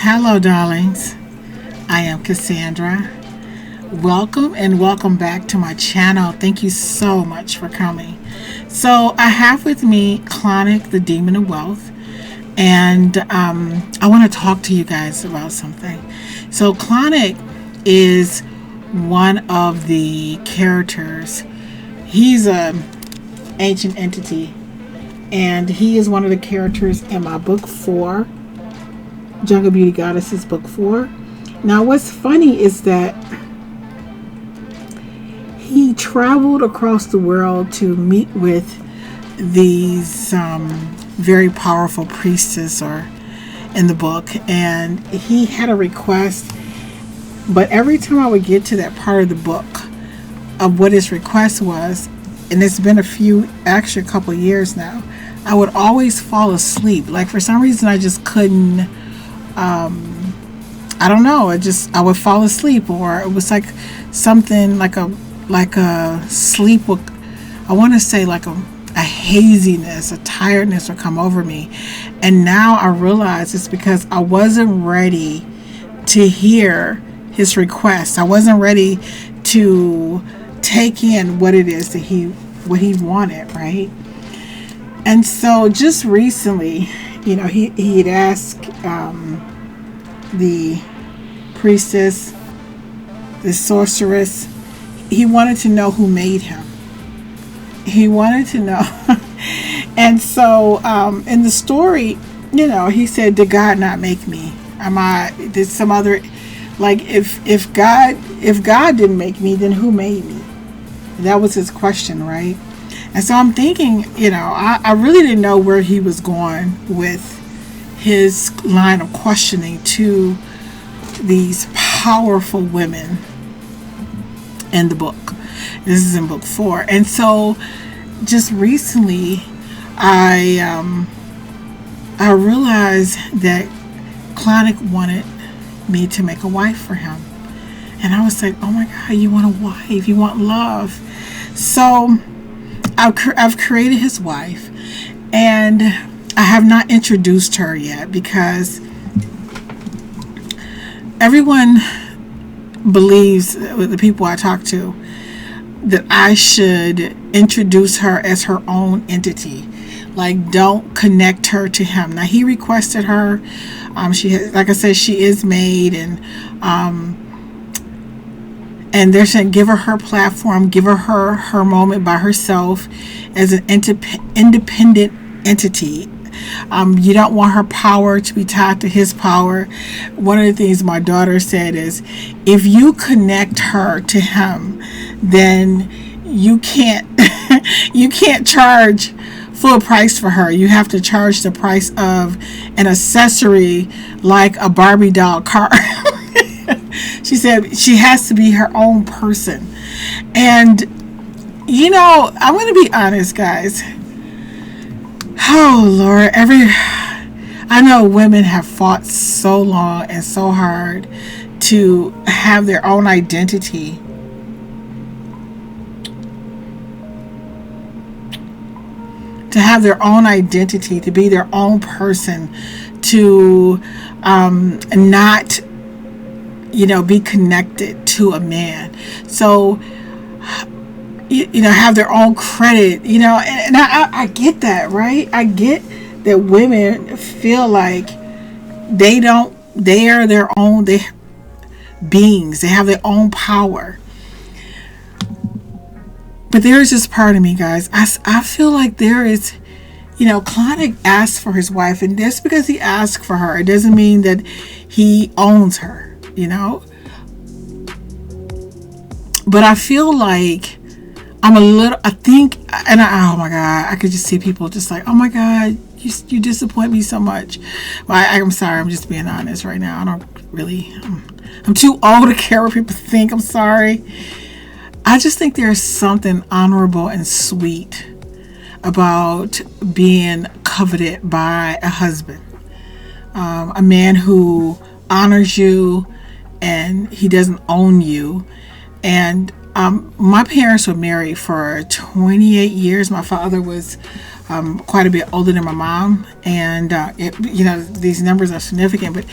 Hello, darlings. I am Cassandra. Welcome and welcome back to my channel. Thank you so much for coming. So, I have with me Clonic, the Demon of Wealth, and I want to talk to you guys about something. So, Clonic is one of the characters. He's an ancient entity, and he is one of the characters in my book 4. Jungle Beauty Goddesses book 4. Now what's funny is that he traveled across the world to meet with these very powerful priestess or in the book, and he had a request, but every time I would get to that part of the book of what his request was, and it's been actually a couple of years now, I would always fall asleep. Like for some reason I just couldn't I don't know. I would fall asleep, or it was like something like a sleep. I want to say like a haziness, a tiredness would come over me. And now I realize it's because I wasn't ready to hear his request. I wasn't ready to take in what it is that what he wanted, right? And so just recently, he had asked the priestess, the sorceress, he wanted to know who made him. He wanted to know. And so in the story, he said, did God not make me? Did some other, like if God didn't make me, then who made me? That was his question, right? And so I'm thinking, I really didn't know where he was going with his line of questioning to these powerful women in the book. This is in book 4. And so just recently I realized that Clonic wanted me to make a wife for him. And I was like, oh my God, you want a wife, you want love. So I've created his wife, and I have not introduced her yet because everyone believes, with the people I talk to, that I should introduce her as her own entity. Like, don't connect her to him. Now, he requested her. She has, like I said, she is made, and they're saying give her platform, give her moment by herself as an independent entity. You don't want her power to be tied to his power. One of the things my daughter said is, if you connect her to him, then you can't you can't charge full price for her. You have to charge the price of an accessory like a Barbie doll car. She said she has to be her own person. And I'm going to be honest, guys. Oh Lord, I know women have fought so long and so hard to have their own identity. To have their own identity, to be their own person, to not be connected to a man. So have their own credit, and I get that, right? I get that women feel like they are their own beings. They have their own power. But there's this part of me, guys. I feel like there is, Clonic asked for his wife, and just because he asked for her, it doesn't mean that he owns her, But I feel like oh my God, I could just see people just like, oh my God, you disappoint me so much. Well, I'm sorry, I'm just being honest right now. I don't really, I'm too old to care what people think. I'm sorry. I just think there's something honorable and sweet about being coveted by a husband. A man who honors you and he doesn't own you. And my parents were married for 28 years. My father was quite a bit older than my mom, and these numbers are significant. But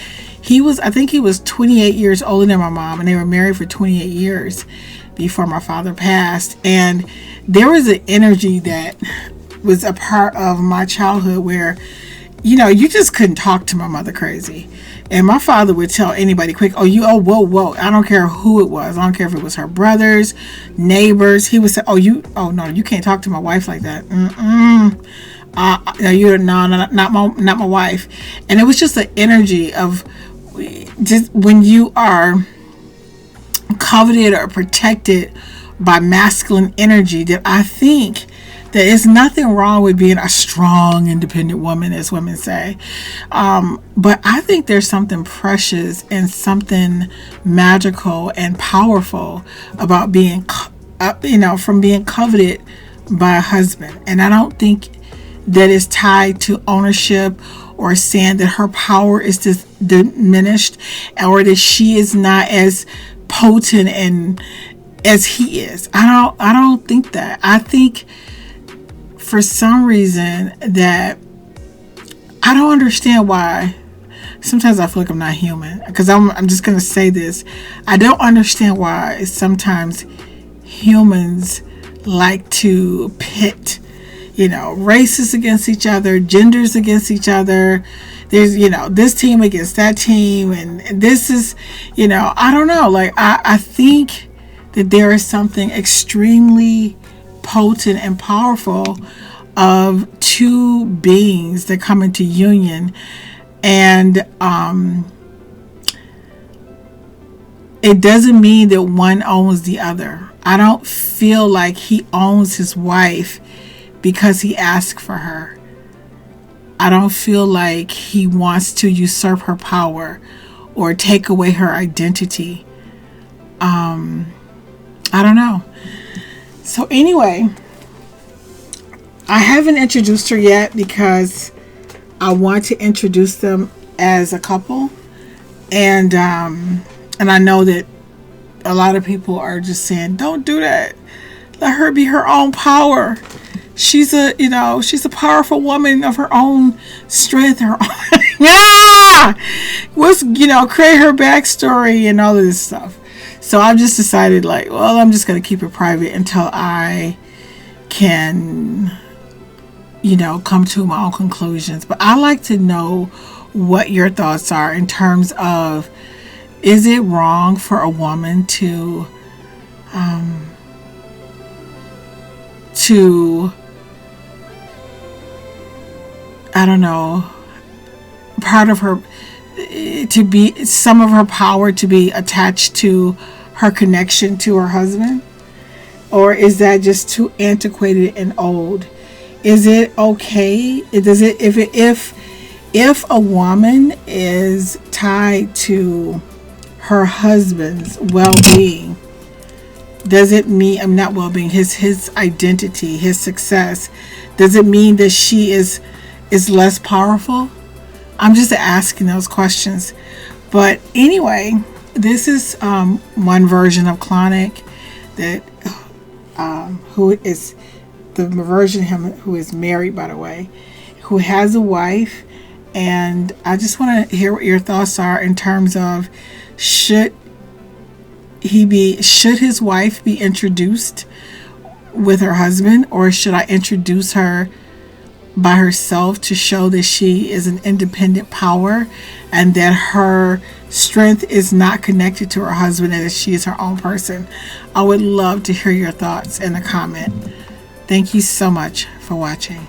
I think he was 28 years older than my mom, and they were married for 28 years before my father passed. And there was an energy that was a part of my childhood where, you just couldn't talk to my mother crazy. And my father would tell anybody quick, whoa. I don't care who it was. I don't care if it was her brothers, neighbors. He would say, no, you can't talk to my wife like that. Not my wife. And it was just the energy of just when you are coveted or protected by masculine energy, that I think that there's nothing wrong with being a strong, independent woman, as women say. But I think there's something precious and something magical and powerful about being, from being coveted by a husband. And I don't think that is tied to ownership or saying that her power is diminished, or that she is not as potent and as he is. I don't think that. I think for some reason that I don't understand why. Sometimes I feel like I'm not human, because I'm just going to say this. I don't understand why sometimes humans like to pit, races against each other, genders against each other. There's, this team against that team. And this is, I don't know. Like, I think that there is something extremely potent and powerful of two beings that come into union. And it doesn't mean that one owns the other. I don't feel like he owns his wife because he asked for her. I don't feel like he wants to usurp her power or take away her identity. I don't know. So anyway, I haven't introduced her yet because I want to introduce them as a couple. And I know that a lot of people are just saying, don't do that. Let her be her own power. She's a powerful woman of her own strength. Her own, yeah! Create her backstory and all of this stuff. So I've just decided, I'm just going to keep it private until I can, come to my own conclusions. But I like to know what your thoughts are in terms of, is it wrong for a woman to I don't know, part of her, to be some of her power to be attached to her connection to her husband? Or is that just too antiquated and old? Is it okay? If a woman is tied to her husband's well-being, does it mean, not well-being, his identity, his success, does it mean that she is less powerful? I'm just asking those questions. But anyway, this is one version of Clonic that who is the version of him who is married, by the way, who has a wife. And I just want to hear what your thoughts are in terms of, should his wife be introduced with her husband, or should I introduce her by herself to show that she is an independent power and that her strength is not connected to her husband and that she is her own person? I would love to hear your thoughts in the comment. Thank you so much for watching.